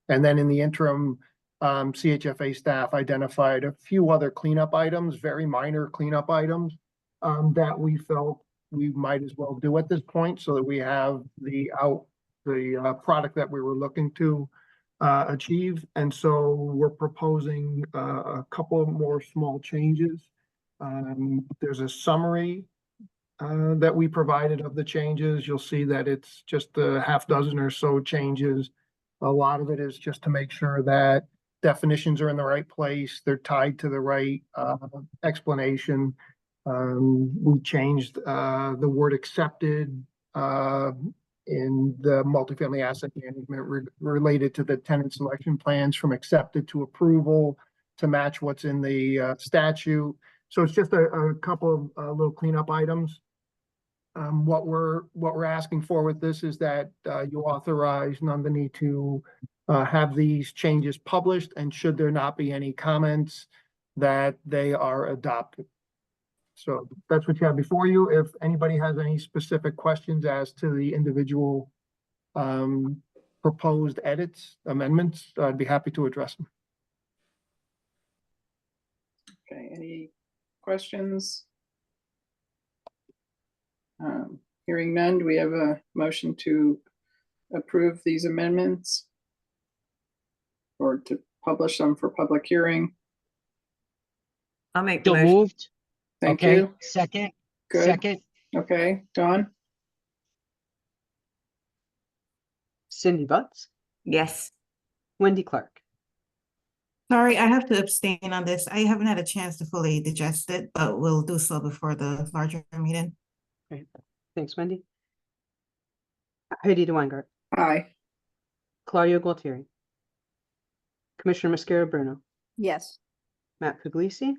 And then in the interim, CHFA staff identified a few other cleanup items, very minor cleanup items that we felt we might as well do at this point so that we have the product that we were looking to achieve. And so we're proposing a couple of more small changes. There's a summary that we provided of the changes. You'll see that it's just a half dozen or so changes. A lot of it is just to make sure that definitions are in the right place. They're tied to the right explanation. We changed the word accepted in the multifamily asset management related to the tenant selection plans from accepted to approval to match what's in the statute. So it's just a couple of little cleanup items. What we're asking for with this is that you authorize Nandini to have these changes published, and should there not be any comments, that they are adopted. So that's what you have before you. If anybody has any specific questions as to the individual proposed edits, amendments, I'd be happy to address them. Okay, any questions? Hearing none, do we have a motion to approve these amendments or to publish them for public hearing? I'll make the So motion. moved. Thank Okay. you. Second. Good. Second. Okay, Dawn? Cindy Butts, Yes. Wendy Clark. Sorry, I have to abstain on this. I haven't had a chance to fully digest it, but we'll do so before the larger meeting. Great. Thanks, Wendy. Heidi DeWeingart, Aye. Claudio Gualtieri, Commissioner Mascara Bruno, Yes. Matt Puglisi,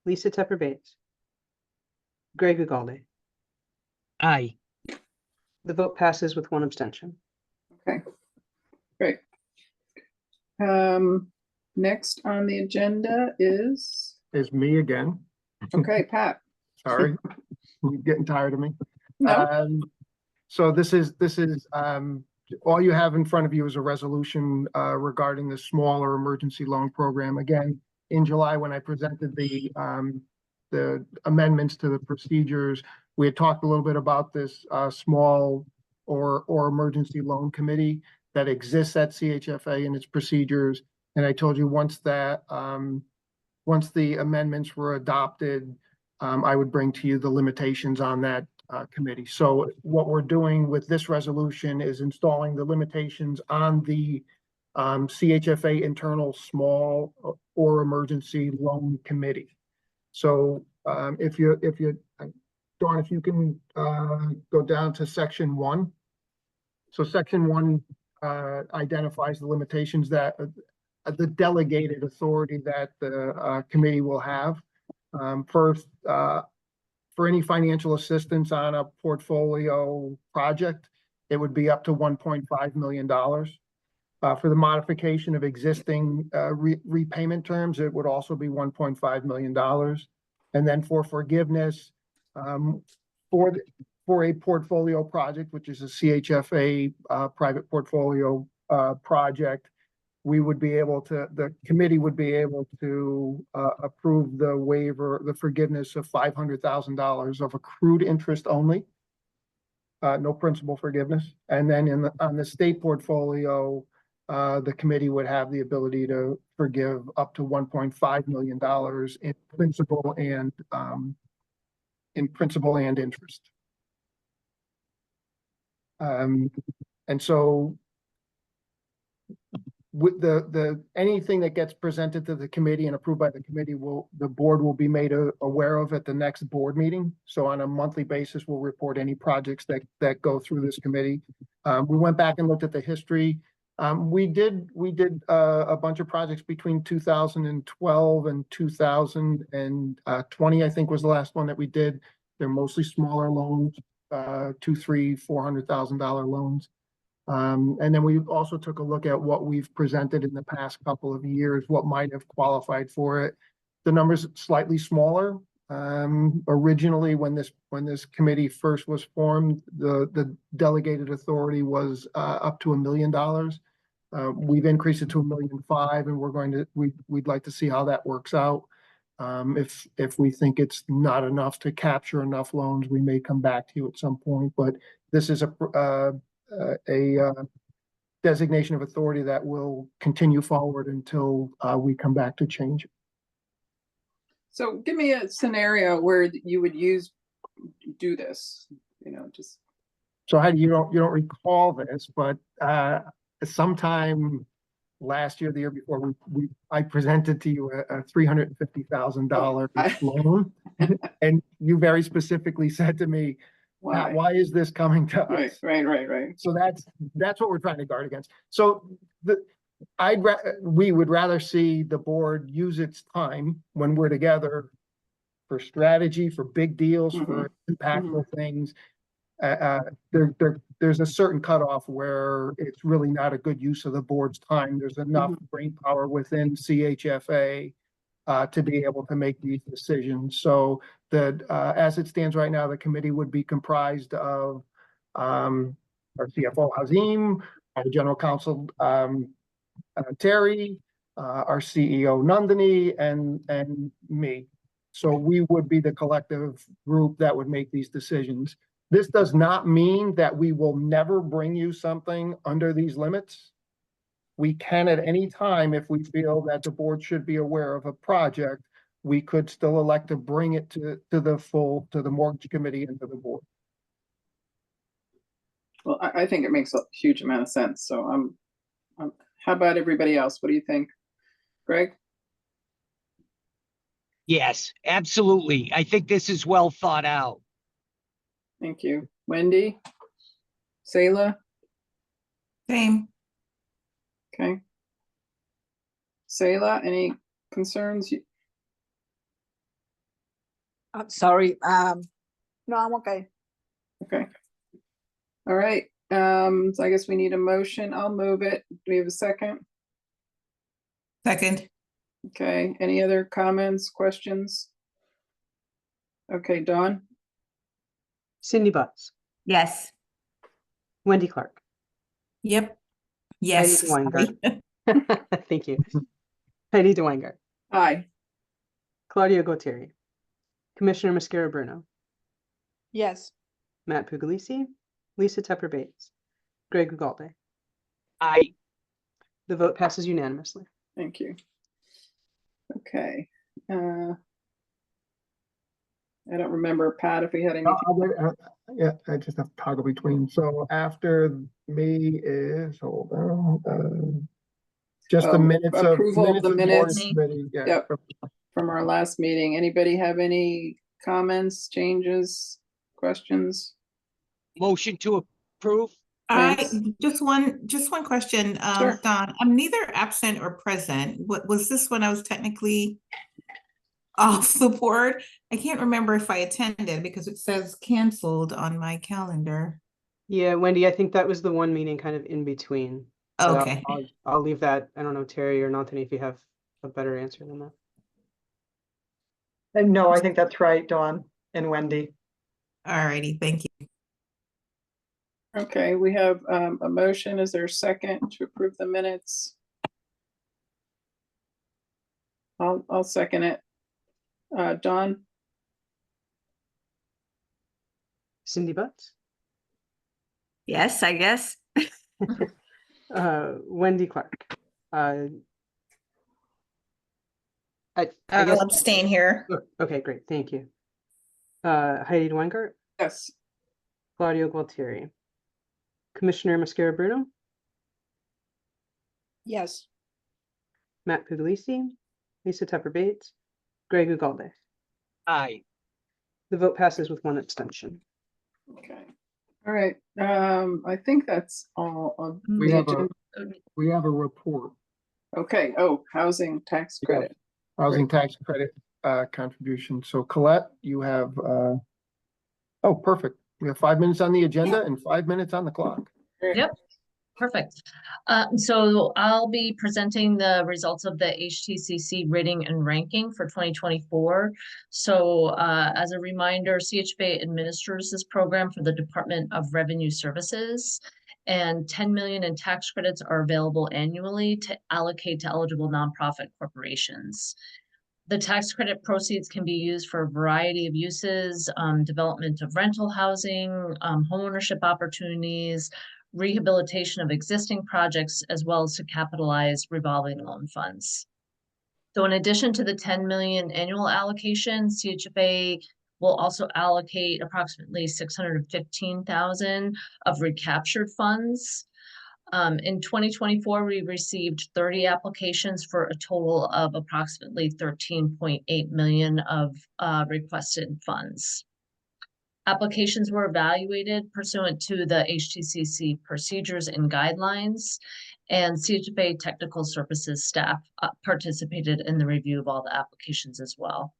Lisa Tepper Bates, Greg Ugalde. Aye. The vote passes with one abstention. Okay, great. Next on the agenda is, Me again. okay, Pat. Sorry, you're getting tired of me. No, So this is all you have in front of you is a resolution regarding the smaller emergency loan program. Again, in July, when I presented the amendments to the procedures, we had talked a little bit about this small or emergency loan committee that exists at CHFA and its procedures. And I told you once the amendments were adopted, I would bring to you the limitations on that committee. So what we're doing with this resolution is installing the limitations on the CHFA internal small or emergency loan committee. So if you Dawn, if you can go down to section 1. So section 1 identifies the limitations that the delegated authority that the committee will have. First, for any financial assistance on a portfolio project, it would be up to $1.5 million. For the modification of existing repayment terms, it would also be $1.5 million. And then for forgiveness, for a portfolio project, which is a CHFA private portfolio project, we would be able to, the committee would be able to approve the waiver, the forgiveness of $500,000 of accrued interest only. No principal forgiveness. And then on the state portfolio, the committee would have the ability to forgive up to $1.5 million in principal and interest. And so with anything that gets presented to the committee and approved by the committee, the board will be made aware of at the next board meeting. So on a monthly basis, we'll report any projects that go through this committee. We went back and looked at the history. We did a bunch of projects between 2012 and 2020, I think was the last one that we did. They're mostly smaller loans, $200,000, $300,000, $400,000 loans. And then we also took a look at what we've presented in the past couple of years, what might have qualified for it. The numbers slightly smaller. Originally, when this committee first was formed, the delegated authority was up to $1 million. We've increased it to $1.5 million, and we'd like to see how that works out. If we think it's not enough to capture enough loans, we may come back to you at some point. But this is a designation of authority that will continue forward until we come back to change it. So give me a scenario where you would do this, just. So Heidi, you don't recall this, but sometime last year, the year before, I presented to you a $350,000 loan, and you very specifically said to me, why is this coming to us? Right. So that's what we're trying to guard against. So we would rather see the board use its time when we're together for strategy, for big deals, for impactful things. There's a certain cutoff where it's really not a good use of the board's time. There's enough brain power within CHFA to be able to make these decisions. So as it stands right now, the committee would be comprised of our CFO Hazim, our general counsel Terry, our CEO Nandini, and me. So we would be the collective group that would make these decisions. This does not mean that we will never bring you something under these limits. We can at any time, if we feel that the board should be aware of a project, we could still elect to bring it to the mortgage committee and to the board. Well, I think it makes a huge amount of sense. So how about everybody else? What do you think? Greg? Yes, absolutely. I think this is well thought out. Thank you. Wendy? Sayla? Same. Okay. Sayla, any concerns? I'm sorry. No, I'm okay. Okay. All right. So I guess we need a motion. I'll move it. Do we have a second? Second. Okay. Any other comments, questions? Okay, Dawn? Cindy Butts, Yes. Wendy Clark. Yep. Yes. Heidi sorry. Deweinger. Thank you. Heidi Deweinger, Aye. Claudia Gautieri, Commissioner Mascara Bruno, Yes. Matt Puglisi, Lisa Tepper Bates, Greg Ugalde. Aye. The vote passes unanimously. Thank you. Okay. I don't remember, Pat, if we had anything. Yeah, I just have to toggle between. So after me is, hold on, just the minutes of approval of the minutes. Committee, yeah. Yep. From our last meeting. Anybody have any comments, changes, questions? Motion to approve? Thanks. Just one question, Sure. Don. I'm neither absent or present. What was this when I was technically off the board? I can't remember if I attended because it says canceled on my calendar. Yeah, Wendy, I think that was the one meeting kind of in between. But Okay. I'll leave that. I don't know, Terry or Anthony, if you have a better answer than that. No, I think that's right, Dawn and Wendy. All righty, thank you. Okay, we have a motion. Is there a second to approve the minutes? I'll second it. Dawn, Cindy Butts, Yes, I guess. Wendy Clark. I I'll guess. abstain here. Okay, great. Thank you. Heidi Weingart, yes. Claudio Gualtieri, Commissioner Mascara Bruno, Yes. Matt Puglisi, Lisa Tepper Bates, Greg Ugalde. Aye. The vote passes with one abstention. Okay. All right. I think that's all of We the have agenda. We have a report. Okay. Oh, housing tax Yeah. credit. Housing tax credit contribution. So Colette, you have, oh, perfect. We have 5 minutes on the agenda and 5 minutes on the clock. Yep, perfect. So I'll be presenting the results of the HTCC rating and ranking for 2024. So as a reminder, CHFA administers this program for the Department of Revenue Services, and 10 million in tax credits are available annually to allocate to eligible nonprofit corporations. The tax credit proceeds can be used for a variety of uses, development of rental housing, homeownership opportunities, rehabilitation of existing projects, as well as to capitalize revolving loan funds. So in addition to the 10 million annual allocation, CHFA will also allocate approximately 615,000 of recaptured funds. In 2024, we received 30 applications for a total of approximately 13.8 million of requested funds. Applications were evaluated pursuant to the HTCC procedures and guidelines, and CHFA Technical Services staff participated in the review of all the applications as well.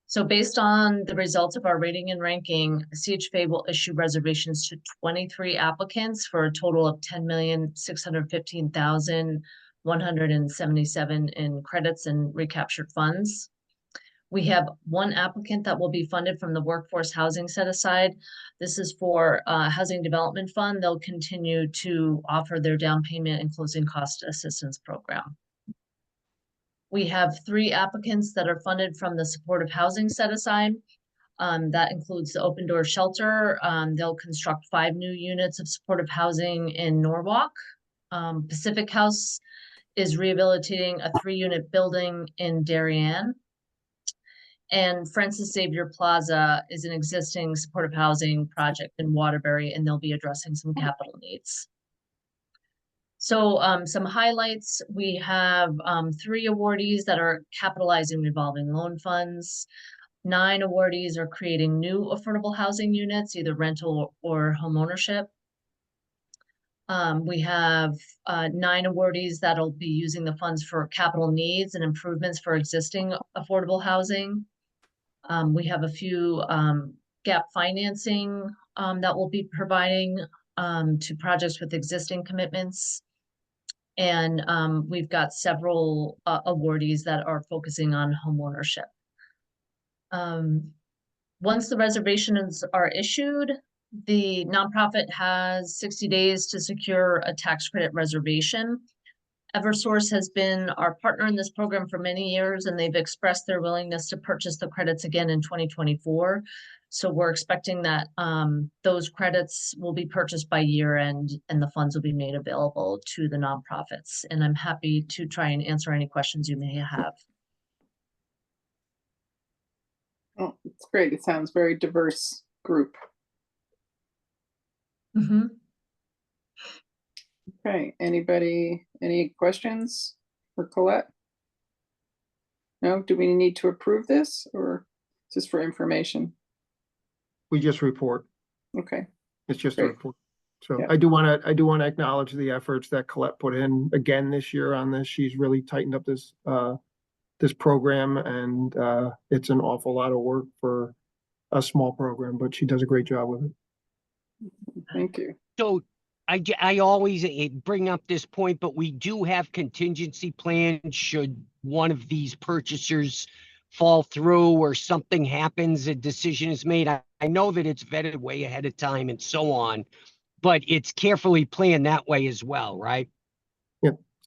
So based on the results of our rating and ranking, CHFA will issue reservations to 23 applicants for a total of 10,615,177 in credits and recaptured funds. We have one applicant that will be funded from the Workforce Housing Set Aside. This is for Housing Development Fund. They'll continue to offer their down payment and closing cost assistance program. We have 3 applicants that are funded from the Supportive Housing Set Aside. That includes the Open Door Shelter. They'll construct 5 new units of supportive housing in Norwalk. Pacific House is rehabilitating a 3-unit building in Darien. And Francis Xavier Plaza is an existing supportive housing project in Waterbury, and they'll be addressing some capital needs. So some highlights, we have 3 awardees that are capitalizing revolving loan funds. 9 awardees are creating new affordable housing units, either rental or home ownership. We have 9 awardees that'll be using the funds for capital needs and improvements for existing affordable housing. We have a few gap financing that we'll be providing to projects with existing commitments. And we've got several awardees that are focusing on home ownership. Once the reservations are issued, the nonprofit has 60 days to secure a tax credit reservation. Eversource has been our partner in this program for many years, and they've expressed their willingness to purchase the credits again in 2024. So we're expecting that those credits will be purchased by year end and the funds will be made available to the nonprofits. And I'm happy to try and answer any questions you may have. Oh, it's great. It sounds very diverse group. Mm-hmm. Okay, anybody, any questions for Colette? No, do we need to approve this or just for information? We just report. Okay. It's just a Great. report. So Yeah. I do want to acknowledge the efforts that Colette put in again this year on this. She's really tightened up this this program, and it's an awful lot of work for a small program, but she does a great job with it. Thank you. So I always bring up this point, but we do have contingency plans should one of these purchasers fall through or something happens, a decision is made. I know that it's vetted way ahead of time and so on, but it's carefully planned that way as well, right?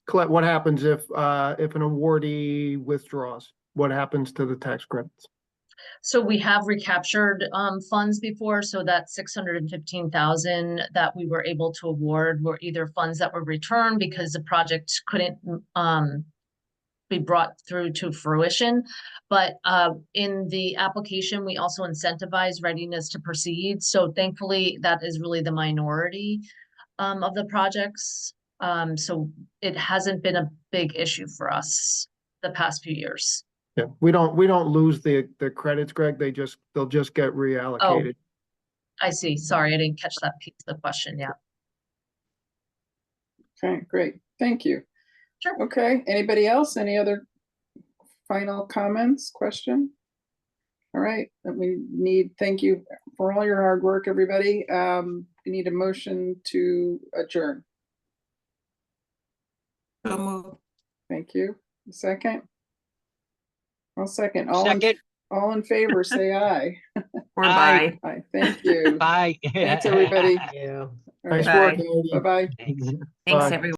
Colette, what happens if an awardee withdraws? What happens to the tax credits? So we have recaptured funds before, so that 615,000 that we were able to award were either funds that were returned because the project couldn't be brought through to fruition. But in the application, we also incentivize readiness to proceed. So thankfully, that is really the minority of the projects. So it hasn't been a big issue for us the past few years. Yeah, we don't lose the credits, Greg. They'll just get reallocated. I see. Sorry, I didn't catch that piece of the question. Yeah. Okay, great. Thank you. Sure. Okay, anybody else? Any other final comments, question? All right, thank you for all your hard work, everybody. We need a motion to adjourn. So move. Thank you. A second? I'll second. Second. All in favor, say aye. Or Aye. bye. Aye, thank you. Bye. Thanks, everybody. Yeah. All Nice right, work, Andy. bye-bye. Thanks. Thanks, Bye. everyone.